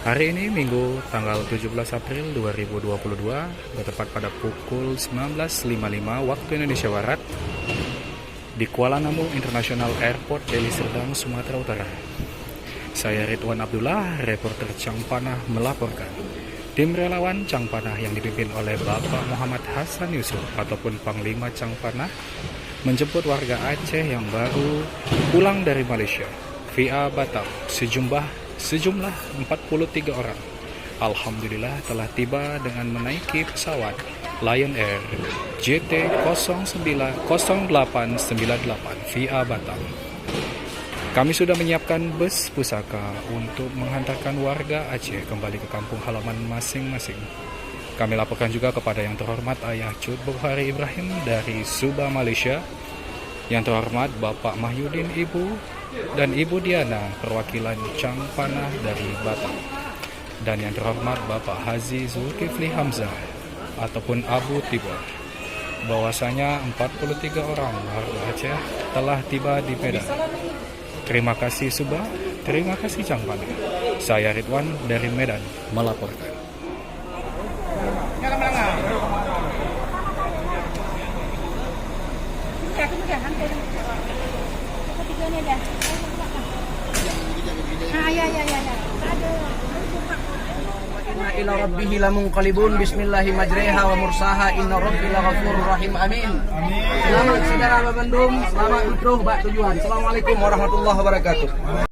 Hari ini Minggu tanggal 17 April 2022 bertepat pada pukul 19.55 waktu Indonesia Barat di Kuala Namu International Airport, Deli Serdang, Sumatera Utara. Saya Ridwan Abdullah, reporter Cangpanah melaporkan. Tim relawan Cangpanah yang dipimpin oleh Bapak Muhammad Hasan Yusuf ataupun Panglima Cangpanah menjemput warga Aceh yang baru pulang dari Malaysia via Batam sejumlah 43 orang. Alhamdulillah telah tiba dengan menaiki pesawat Lion Air JT0898 via Batam. Kami sudah menyiapkan bus pusaka untuk menghantarkan warga Aceh kembali ke kampung halaman masing-masing. Kami laporkan juga kepada yang terhormat Ayah Cud Bukhari Ibrahim dari Subah, Malaysia, yang terhormat Bapak Mahyudin Ibu dan Ibu Diana perwakilan Cangpanah dari Batam, dan yang terhormat Bapak Haji Zulkifli Hamzah ataupun Abu Tibor, bahwasanya 43 orang warga Aceh telah tiba di Medan. Terima kasih Subah, terima kasih Cangpanah. Saya Ridwan dari Medan melaporkan. Inna ila rabbihi lamunqalibun, bismillahi majreha wa mursaha, inna rabbi laghafurur rahim, amin. Selamat saudara Babandung, selamat mikro bak tujuan. Assalamualaikum warahmatullahi wabarakatuh.